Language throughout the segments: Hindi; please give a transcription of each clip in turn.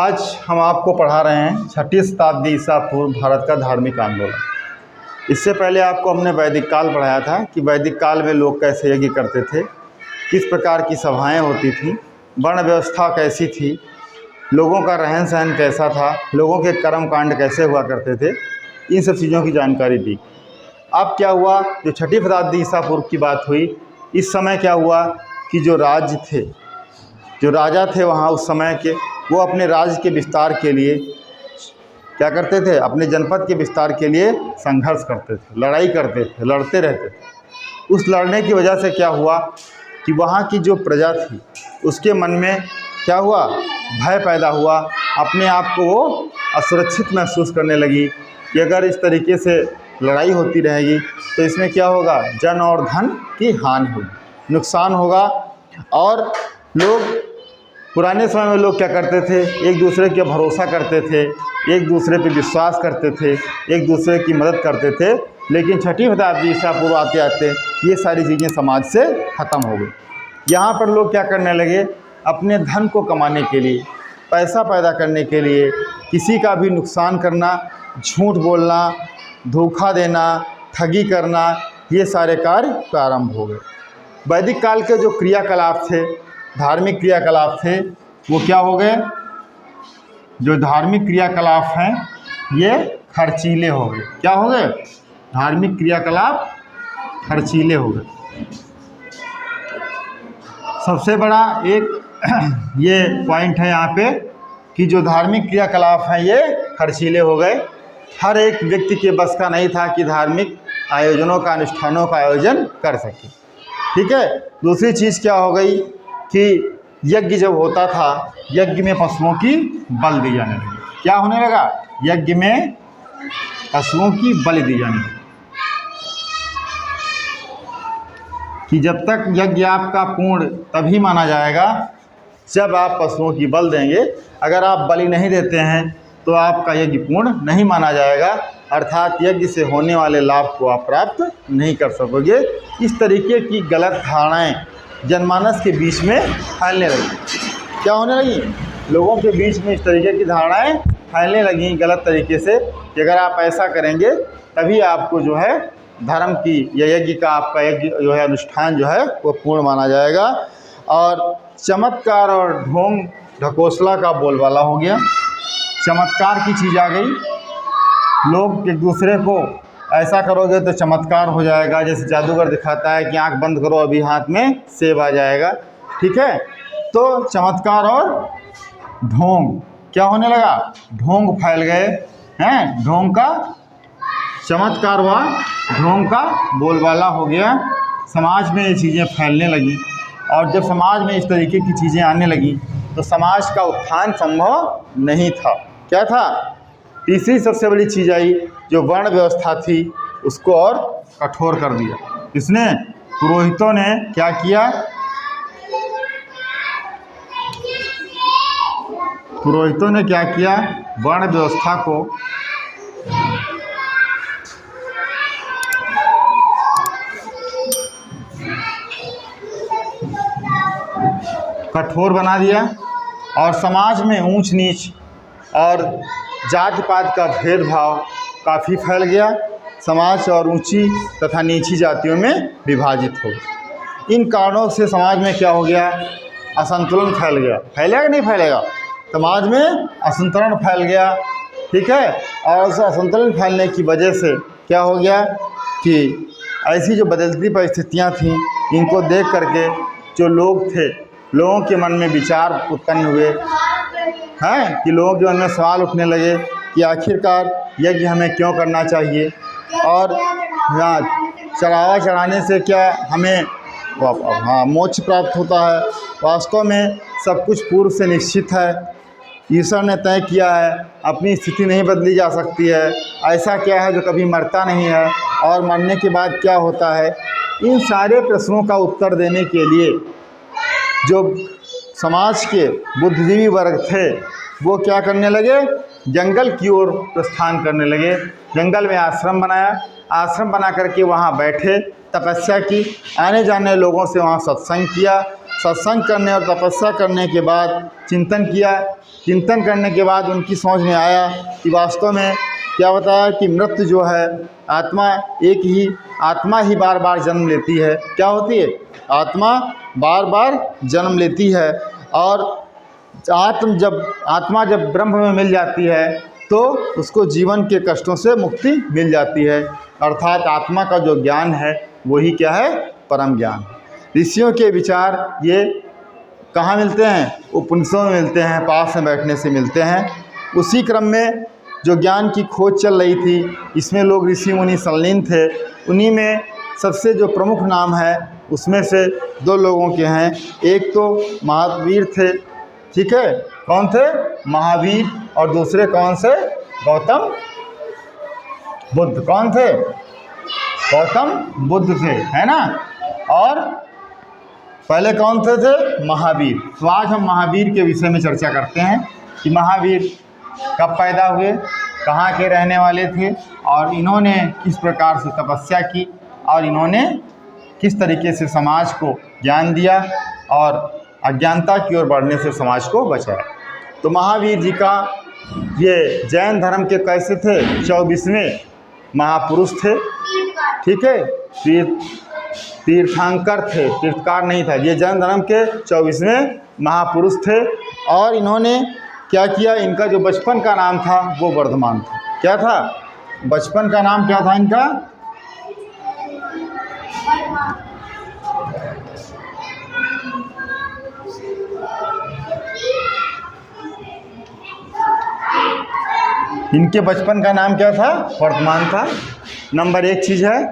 आज हम आपको पढ़ा रहे हैं 6ठी शताब्दी ईसा पूर्व भारत का धार्मिक आंदोलन। इससे पहले आपको हमने वैदिक काल पढ़ाया था कि वैदिक काल में लोग कैसे यज्ञ करते थे, किस प्रकार की सभाएं होती थी, वर्ण व्यवस्था कैसी थी, लोगों का रहन सहन कैसा था, लोगों के कर्म कांड कैसे हुआ करते थे, इन सब चीज़ों की जानकारी दी। अब क्या हुआ, जो 6ठी शताब्दी ईसा पूर्व की बात हुई, इस समय क्या हुआ कि जो राज्य थे, जो राजा थे वहाँ उस समय के, वो अपने राज्य के विस्तार के लिए क्या करते थे, अपने जनपद के विस्तार के लिए संघर्ष करते थे, लड़ाई करते थे, लड़ते रहते थे। उस लड़ने की वजह से क्या हुआ कि वहाँ की जो प्रजा थी उसके मन में क्या हुआ, भय पैदा हुआ। अपने आप को वो असुरक्षित महसूस करने लगी कि अगर इस तरीके से लड़ाई होती रहेगी तो इसमें क्या होगा, जन और धन की हानि होगी, नुकसान होगा। और लोग पुराने समय में लोग क्या करते थे, एक दूसरे के भरोसा करते थे, एक दूसरे पे विश्वास करते थे, एक दूसरे की मदद करते थे। लेकिन 6ठी शताब्दी ईसा पूर्व आते आते ये सारी चीज़ें समाज से ख़त्म हो गई। यहाँ पर लोग क्या करने लगे, अपने धन को कमाने के लिए, पैसा पैदा करने के लिए किसी का भी नुकसान करना, झूठ बोलना, धोखा देना, ठगी करना, ये सारे कार्य प्रारंभ हो गए। वैदिक काल के जो क्रियाकलाप थे, धार्मिक क्रियाकलाप थे, वो क्या हो गए, जो धार्मिक क्रियाकलाप हैं ये खर्चीले हो गए। क्या हो गए, धार्मिक क्रियाकलाप खर्चीले हो गए। सबसे बड़ा एक ये पॉइंट है यहाँ पे कि जो धार्मिक क्रियाकलाप हैं ये खर्चीले हो गए। हर एक व्यक्ति के बस का नहीं था कि धार्मिक आयोजनों का, अनुष्ठानों का आयोजन कर सके। ठीक है। दूसरी चीज़ क्या हो गई कि यज्ञ जब होता था, यज्ञ में पशुओं की बलि दी जाने लगी। क्या होने लगा, यज्ञ में पशुओं की बलि दी जाने लगी कि जब तक यज्ञ आपका पूर्ण तभी माना जाएगा जब आप पशुओं की बलि देंगे। अगर आप बलि नहीं देते हैं तो आपका यज्ञ पूर्ण नहीं माना जाएगा, अर्थात यज्ञ से होने वाले लाभ को आप प्राप्त नहीं कर सकोगे। इस तरीके की गलत धारणाएं जनमानस के बीच में फैलने लगी। क्या होने लगी, लोगों के बीच में इस तरीके की धारणाएं फैलने लगी गलत तरीके से कि अगर आप ऐसा करेंगे तभी आपको जो है धर्म की या यज्ञ का, आपका यज्ञ जो है, अनुष्ठान जो है वो पूर्ण माना जाएगा। और चमत्कार और ढोंग ढकोसला का बोलबाला हो गया। चमत्कार की चीज़ आ गई, लोग एक दूसरे को ऐसा करोगे तो चमत्कार हो जाएगा, जैसे जादूगर दिखाता है कि आंख बंद करो अभी हाथ में सेब आ जाएगा। ठीक है। तो चमत्कार और ढोंग क्या होने लगा, ढोंग फैल गए हैं, ढोंग का चमत्कार हुआ, ढोंग का बोलबाला हो गया। समाज में ये चीज़ें फैलने लगी और जब समाज में इस तरीके की चीज़ें आने लगी तो समाज का उत्थान संभव नहीं था। क्या था, तीसरी सबसे बड़ी चीज़ आई, जो वर्ण व्यवस्था थी उसको और कठोर कर दिया। इसने पुरोहितों ने क्या किया, पुरोहितों ने क्या किया, वर्ण व्यवस्था को कठोर बना दिया और समाज में ऊंच नीच और जाति पात का भेदभाव काफ़ी फैल गया। समाज और ऊंची तथा नीची जातियों में विभाजित हो गया। इन कारणों से समाज में क्या हो गया, असंतुलन फैल गया। फैलेगा नहीं फैलेगा, समाज में असंतुलन फैल गया। ठीक है। और उस असंतुलन फैलने की वजह से क्या हो गया कि ऐसी जो बदलती परिस्थितियाँ थीं, इनको देख करके जो लोग थे, लोगों के मन में विचार उत्पन्न हुए हैं कि लोगों के मन में सवाल उठने लगे कि आखिरकार यज्ञ हमें क्यों करना चाहिए और यहाँ चढ़ावा चढ़ाने से क्या हमें मोक्ष प्राप्त होता है। वास्तव में सब कुछ पूर्व से निश्चित है, ईश्वर ने तय किया है, अपनी स्थिति नहीं बदली जा सकती है। ऐसा क्या है जो कभी मरता नहीं है और मरने के बाद क्या होता है। इन सारे प्रश्नों का उत्तर देने के लिए जो समाज के बुद्धिजीवी वर्ग थे वो क्या करने लगे, जंगल की ओर प्रस्थान करने लगे। जंगल में आश्रम बनाया, आश्रम बना करके वहाँ बैठे, तपस्या की, आने जाने लोगों से वहाँ सत्संग किया सत्संग करने और तपस्या करने के बाद चिंतन किया। चिंतन करने के बाद उनकी समझ में आया कि वास्तव में क्या बताया कि मृत्यु जो है आत्मा ही बार बार जन्म लेती है। क्या होती है? आत्मा बार बार जन्म लेती है। और जब आत्मा ब्रह्म में मिल जाती है तो उसको जीवन के कष्टों से मुक्ति मिल जाती है। अर्थात आत्मा का जो ज्ञान है वही क्या है? परम ज्ञान। ऋषियों के विचार ये कहाँ मिलते हैं? उपनिषदों में मिलते हैं, पास में बैठने से मिलते हैं। उसी क्रम में जो ज्ञान की खोज चल रही थी, इसमें लोग ऋषि मुनि संलीन थे। उन्हीं में सबसे जो प्रमुख नाम है उसमें से 2 लोगों के हैं। एक तो महावीर थे, ठीक है? कौन थे? महावीर। और दूसरे कौन से? गौतम बुद्ध। कौन थे? गौतम बुद्ध थे, है ना? और पहले कौन थे? महावीर। तो आज हम महावीर के विषय में चर्चा करते हैं कि महावीर कब पैदा हुए, कहाँ के रहने वाले थे और इन्होंने किस प्रकार से तपस्या की और इन्होंने किस तरीके से समाज को ज्ञान दिया और अज्ञानता की ओर बढ़ने से समाज को बचाया। तो महावीर जी का ये जैन धर्म के कैसे थे? 24वें महापुरुष थे, ठीक है? तीर्थंकर थे, तीर्थकार नहीं था। ये जैन धर्म के 24वें महापुरुष थे। और इन्होंने क्या किया? इनका जो बचपन का नाम था वो वर्धमान था। क्या था? बचपन का नाम क्या था इनका? इनके बचपन का नाम क्या था? वर्धमान था। नंबर 1 चीज़ है।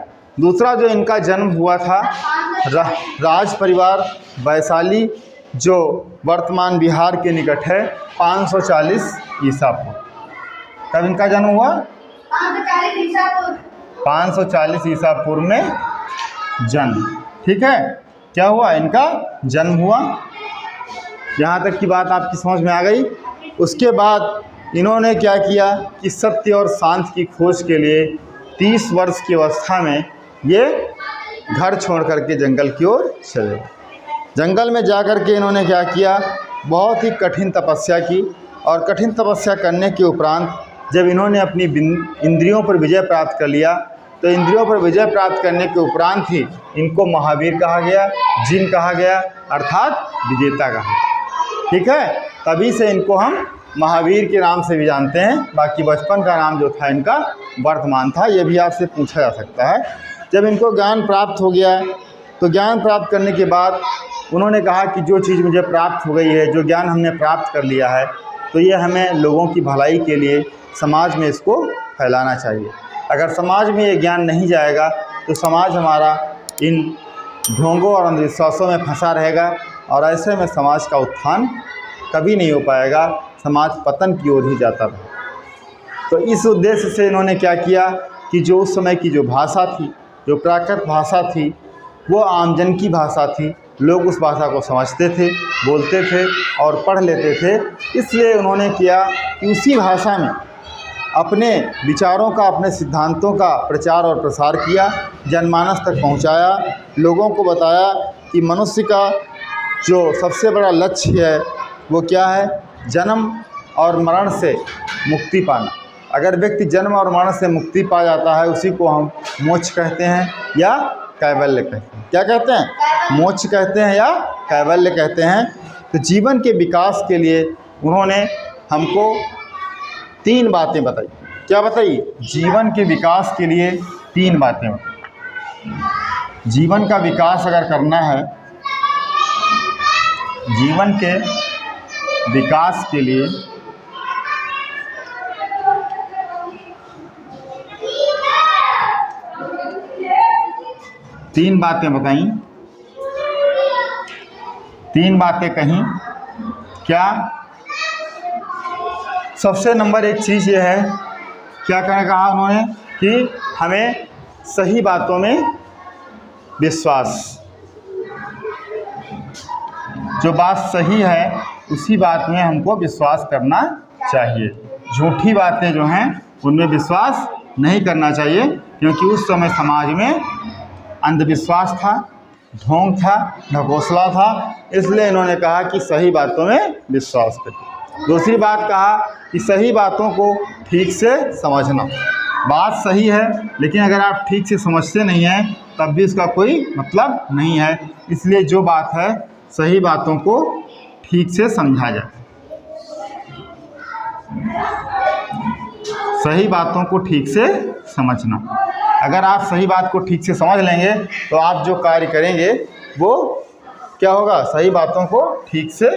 दूसरा जो इनका जन्म हुआ था राज परिवार वैशाली, जो वर्तमान बिहार के निकट है, 540 ईसा पूर्व। कब इनका जन्म हुआ? 540 ईसा पूर्व में जन्म, ठीक है? क्या हुआ? इनका जन्म हुआ। यहाँ तक की बात आपकी समझ में आ गई। उसके बाद इन्होंने क्या किया कि सत्य और शांति की खोज के लिए 30 वर्ष की अवस्था में ये घर छोड़ करके जंगल की ओर चले। जंगल में जा कर के इन्होंने क्या किया? बहुत ही कठिन तपस्या की। और कठिन तपस्या करने के उपरांत जब इन्होंने अपनी इंद्रियों पर विजय प्राप्त कर लिया, तो इंद्रियों पर विजय प्राप्त करने के उपरांत ही इनको महावीर कहा गया, जिन कहा गया, अर्थात विजेता कहा, ठीक है? तभी से इनको हम महावीर के नाम से भी जानते हैं। बाकी बचपन का नाम जो था इनका वर्धमान था। ये भी आपसे पूछा जा सकता है। जब इनको ज्ञान प्राप्त हो गया तो ज्ञान प्राप्त करने के बाद उन्होंने कहा कि जो चीज़ मुझे प्राप्त हो गई है, जो ज्ञान हमने प्राप्त कर लिया है, तो ये हमें लोगों की भलाई के लिए समाज में इसको फैलाना चाहिए। अगर समाज में ये ज्ञान नहीं जाएगा तो समाज हमारा इन ढोंगों और अंधविश्वासों में फंसा रहेगा और ऐसे में समाज का उत्थान कभी नहीं हो पाएगा, समाज पतन की ओर ही जाता रहे। तो इस उद्देश्य से इन्होंने क्या किया कि जो उस समय की जो भाषा थी, जो प्राकृत भाषा थी, वो आमजन की भाषा थी। लोग उस भाषा को समझते थे, बोलते थे और पढ़ लेते थे। इसलिए उन्होंने किया कि उसी भाषा में अपने विचारों का, अपने सिद्धांतों का प्रचार और प्रसार किया, जनमानस तक पहुंचाया, लोगों को बताया कि मनुष्य का जो सबसे बड़ा लक्ष्य है वो क्या है? जन्म और मरण से मुक्ति पाना। अगर व्यक्ति जन्म और मरण से मुक्ति पा जाता है, उसी को हम मोक्ष कहते हैं या कैवल्य कहते हैं। क्या कहते हैं? मोक्ष कहते हैं या कैवल्य कहते हैं। तो जीवन के विकास के लिए उन्होंने हमको 3 बातें बताई। क्या बताई? जीवन के विकास के लिए 3 बातें बताई। जीवन का विकास अगर करना है, जीवन के विकास के लिए 3 बातें बताई, 3 बातें कहीं। क्या? सबसे नंबर 1 चीज़ ये है, क्या कहा उन्होंने कि हमें सही बातों में विश्वास, जो बात सही है उसी बात में हमको विश्वास करना चाहिए। झूठी बातें जो हैं उनमें विश्वास नहीं करना चाहिए, क्योंकि उस समय समाज में अंधविश्वास था, ढोंग था, ढकोसला था, इसलिए इन्होंने कहा कि सही बातों में विश्वास करिए। दूसरी बात कहा कि सही बातों को ठीक से समझना। बात सही है लेकिन अगर आप ठीक से समझते नहीं हैं तब भी इसका कोई मतलब नहीं है, इसलिए जो बात है सही बातों को ठीक से समझा जाए। सही बातों को ठीक से समझना। अगर आप सही बात को ठीक से समझ लेंगे तो आप जो कार्य करेंगे वो क्या होगा, सही बातों को ठीक से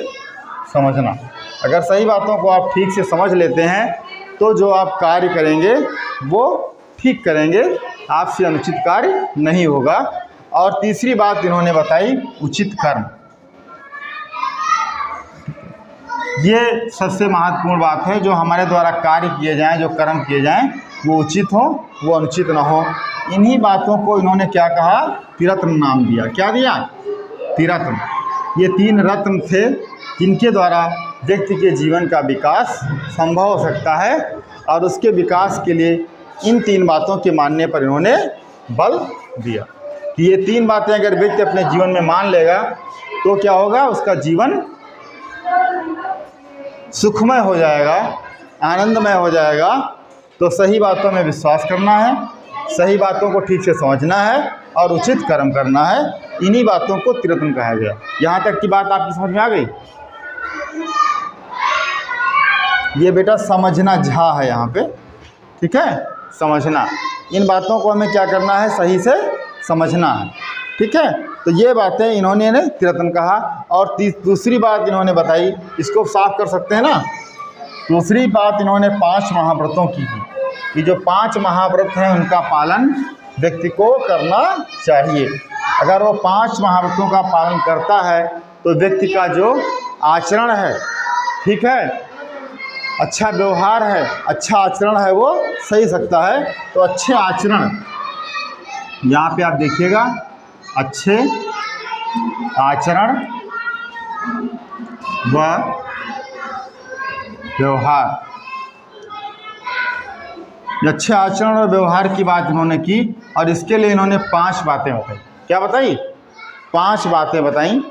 समझना। अगर सही बातों को आप ठीक से समझ लेते हैं तो जो आप कार्य करेंगे वो ठीक करेंगे, आपसे अनुचित कार्य नहीं होगा। और तीसरी बात इन्होंने बताई उचित कर्म। ये सबसे महत्वपूर्ण बात है, जो हमारे द्वारा कार्य किए जाएं, जो कर्म किए जाएं वो उचित हो, वो अनुचित ना हो। इन्हीं बातों को इन्होंने क्या कहा, त्रिरत्न नाम दिया। क्या दिया? त्रिरत्न। ये 3 रत्न थे जिनके द्वारा व्यक्ति के जीवन का विकास संभव हो सकता है, और उसके विकास के लिए इन 3 बातों के मानने पर इन्होंने बल दिया कि ये 3 बातें अगर व्यक्ति अपने जीवन में मान लेगा तो क्या होगा, उसका जीवन सुखमय हो जाएगा, आनंदमय हो जाएगा। तो सही बातों में विश्वास करना है, सही बातों को ठीक से समझना है और उचित कर्म करना है। इन्हीं बातों को त्रिरत्न कहा गया। यहाँ तक की बात आपकी समझ में आ गई? ये बेटा समझना झा है यहाँ पे, ठीक है, समझना। इन बातों को हमें क्या करना है, सही से समझना है, ठीक है। तो ये बातें इन्होंने त्रिरत्न कहा। और दूसरी बात इन्होंने बताई, इसको साफ कर सकते हैं ना। दूसरी बात इन्होंने 5 महाव्रतों की कि जो 5 महाव्रत हैं उनका पालन व्यक्ति को करना चाहिए। अगर वो 5 महाव्रतों का पालन करता है तो व्यक्ति का जो आचरण है, ठीक है, अच्छा व्यवहार है, अच्छा आचरण है, वो सही सकता है। तो अच्छे आचरण, यहाँ पे आप देखिएगा, अच्छे आचरण व व्यवहार। अच्छे आचरण और व्यवहार की बात इन्होंने की, और इसके लिए इन्होंने 5 बातें बताई। क्या बताई? 5 बातें बताई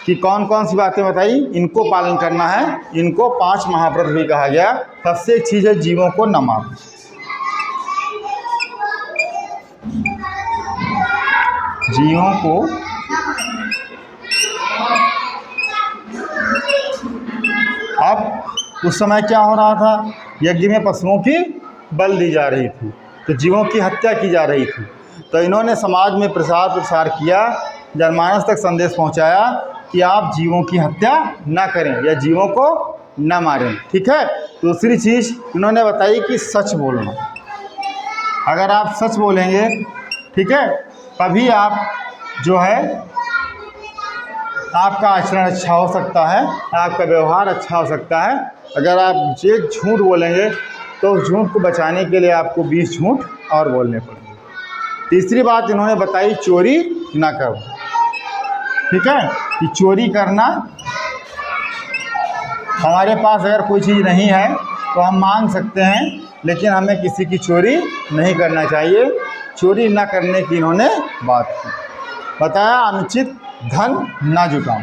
कि कौन कौन सी बातें बताई, इनको पालन करना है। इनको 5 महाव्रत भी कहा गया। सबसे एक चीज़ है जीवों को न मारना। जीवों को अब उस समय क्या हो रहा था, यज्ञ में पशुओं की बलि दी जा रही थी, तो जीवों की हत्या की जा रही थी। तो इन्होंने समाज में प्रसार किया, जनमानस तक संदेश पहुंचाया कि आप जीवों की हत्या ना करें या जीवों को ना मारें, ठीक है। दूसरी चीज़ इन्होंने बताई कि सच बोलना। अगर आप सच बोलेंगे, ठीक है, तभी आप जो है आपका आचरण अच्छा हो सकता है, आपका व्यवहार अच्छा हो सकता है। अगर आप एक झूठ बोलेंगे तो झूठ को बचाने के लिए आपको 20 झूठ और बोलने पड़ेंगे। तीसरी बात इन्होंने बताई चोरी ना करो, ठीक है, कि चोरी करना, हमारे पास अगर कोई चीज़ नहीं है तो हम मांग सकते हैं, लेकिन हमें किसी की चोरी नहीं करना चाहिए। चोरी ना करने की इन्होंने बात की। बताया अनुचित धन ना जुटाओ।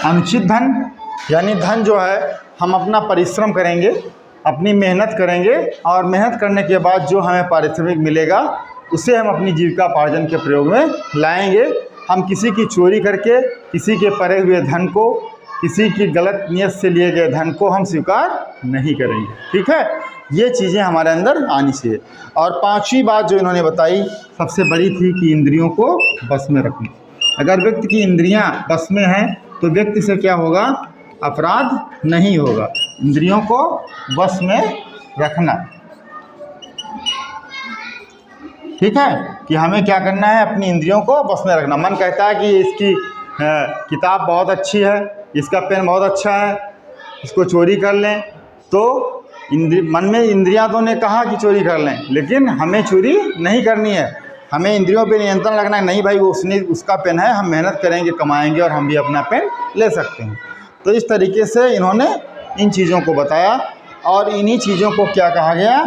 अनुचित धन यानी धन जो है, हम अपना परिश्रम करेंगे, अपनी मेहनत करेंगे, और मेहनत करने के बाद जो हमें पारिश्रमिक मिलेगा उसे हम अपनी जीविकापार्जन के प्रयोग में लाएंगे। हम किसी की चोरी करके, किसी के परे हुए धन को, किसी की गलत नियत से लिए गए धन को हम स्वीकार नहीं करेंगे, ठीक है। ये चीज़ें हमारे अंदर आनी चाहिए। और 5वीं बात जो इन्होंने बताई सबसे बड़ी थी कि इंद्रियों को बस में रखना। अगर व्यक्ति की इंद्रियां बस में हैं तो व्यक्ति से क्या होगा, अपराध नहीं होगा। इंद्रियों को बस में रखना, ठीक है, कि हमें क्या करना है, अपनी इंद्रियों को बस में रखना। मन कहता है कि इसकी किताब बहुत अच्छी है, इसका पेन बहुत अच्छा है, इसको चोरी कर लें, तो मन में इंद्रियां तो ने कहा कि चोरी कर लें, लेकिन हमें चोरी नहीं करनी है। हमें इंद्रियों पे नियंत्रण रखना है, नहीं भाई वो उसका पेन है, हम मेहनत करेंगे, कमाएंगे और हम भी अपना पेन ले सकते हैं। तो इस तरीके से इन्होंने इन चीज़ों को बताया और इन्हीं चीज़ों को क्या कहा गया,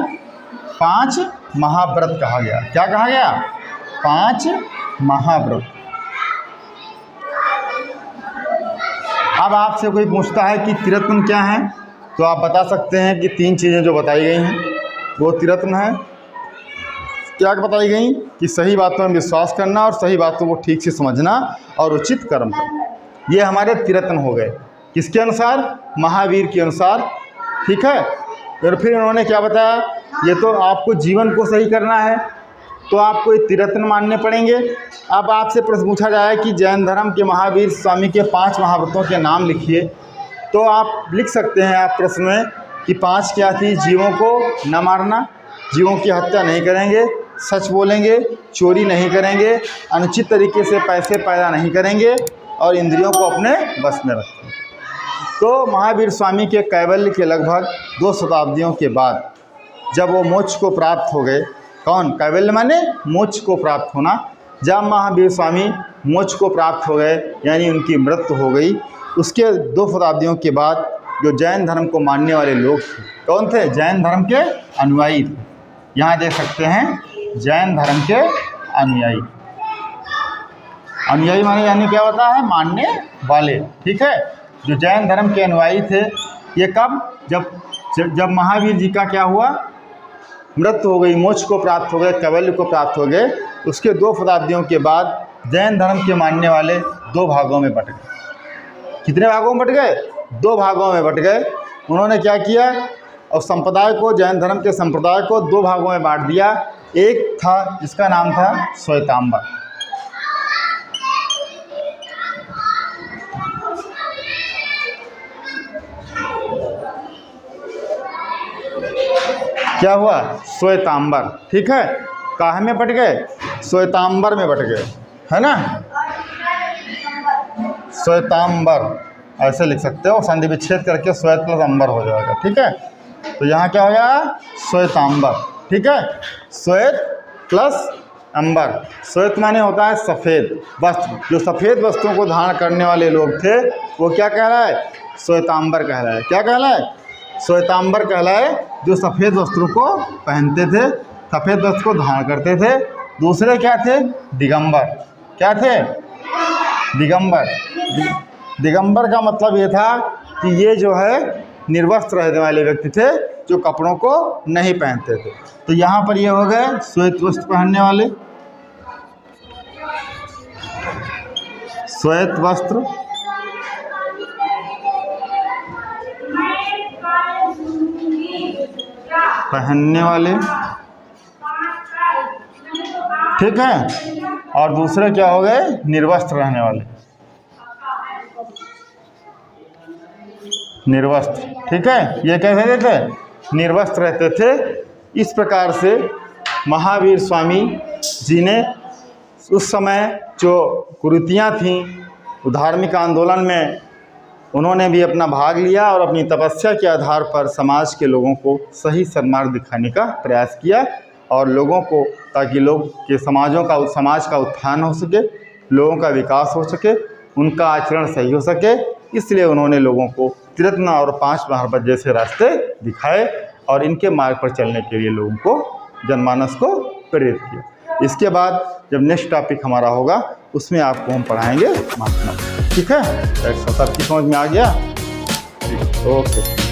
5 महाव्रत कहा गया। क्या कहा गया? 5 महाव्रत। अब आपसे कोई पूछता है कि त्रिरत्न क्या है, तो आप बता सकते हैं कि 3 चीज़ें जो बताई गई हैं वो त्रिरत्न है। क्या बताई गई? कि सही बातों में विश्वास करना और सही बातों को ठीक से समझना और उचित कर्म करना, ये हमारे त्रिरत्न हो गए। किसके अनुसार? महावीर के अनुसार। ठीक है। और फिर उन्होंने क्या बताया, ये तो आपको जीवन को सही करना है तो आपको ये त्रिरत्न मानने पड़ेंगे। अब आपसे प्रश्न पूछा जाए कि जैन धर्म के महावीर स्वामी के 5 महाव्रतों के नाम लिखिए, तो आप लिख सकते हैं आप प्रश्न में कि 5 क्या थी? जीवों को न मारना, जीवों की हत्या नहीं करेंगे, सच बोलेंगे, चोरी नहीं करेंगे, अनुचित तरीके से पैसे पैदा नहीं करेंगे और इंद्रियों को अपने बस में रखेंगे। तो महावीर स्वामी के कैवल्य के लगभग 2 शताब्दियों के बाद जब वो मोक्ष को प्राप्त हो गए, कौन? कैवल्य माने मोक्ष को प्राप्त होना। जब महावीर स्वामी मोक्ष को प्राप्त हो गए यानी उनकी मृत्यु हो गई, उसके 2 शताब्दियों के बाद जो जैन धर्म को मानने वाले लोग थे, कौन थे? जैन धर्म के अनुयायी थे। यहाँ देख सकते हैं, जैन धर्म के अनुयायी। अनुयायी माने यानी क्या होता है? मानने वाले। ठीक है। जो जैन धर्म के अनुयायी थे, ये कब? जब महावीर जी का क्या हुआ? मृत्यु हो गई, मोक्ष को प्राप्त हो गए, कैवल्य को प्राप्त हो गए। उसके 2 शताब्दियों के बाद जैन धर्म के मानने वाले 2 भागों में बट गए। कितने भागों में बट गए? 2 भागों में बट गए। उन्होंने क्या किया? और संप्रदाय को, जैन धर्म के संप्रदाय को 2 भागों में बांट दिया। एक था जिसका नाम था श्वेतांबर। क्या हुआ? श्वेतांबर। ठीक है। काहे में बट गए? श्वेतांबर में बट गए, है ना? श्वेतांबर ऐसे लिख सकते हो, संधि विच्छेद करके श्वेत प्लस अंबर हो जाएगा। ठीक है। तो यहाँ क्या हो गया? श्वेतांबर। ठीक है। श्वेत प्लस अंबर। श्वेत माने होता है सफ़ेद वस्त्र। जो सफ़ेद वस्त्रों को धारण करने वाले लोग थे वो क्या कहलाए? श्वेतांबर कहलाए। क्या कहलाए? श्वेतांबर कहलाए, जो सफ़ेद वस्त्रों को पहनते थे, सफ़ेद वस्त्र को धारण करते थे। दूसरे क्या थे? दिगंबर। क्या थे? दिगंबर। दिगंबर का मतलब ये था कि ये जो है निर्वस्त्र रहने वाले व्यक्ति थे, जो कपड़ों को नहीं पहनते थे। तो यहाँ पर ये हो गए श्वेत वस्त्र पहनने वाले, श्वेत वस्त्र पहनने वाले। ठीक है। और दूसरे क्या हो गए? निर्वस्त्र रहने वाले, निर्वस्त्र। ठीक है। ये कैसे रहते थे? निर्वस्त्र रहते थे। इस प्रकार से महावीर स्वामी जी ने उस समय जो कुरीतियाँ थीं, धार्मिक आंदोलन में उन्होंने भी अपना भाग लिया और अपनी तपस्या के आधार पर समाज के लोगों को सही सन्मार्ग दिखाने का प्रयास किया और लोगों को, ताकि लोग के समाज का उत्थान हो सके, लोगों का विकास हो सके, उनका आचरण सही हो सके। इसलिए उन्होंने लोगों को त्रिरत्न और 5 महाव्रत जैसे रास्ते दिखाए और इनके मार्ग पर चलने के लिए लोगों को, जनमानस को प्रेरित किया। इसके बाद जब नेक्स्ट टॉपिक हमारा होगा उसमें आपको हम पढ़ाएंगे महात्मा। ठीक है। सबकी समझ में आ गया? ठीक। ओके।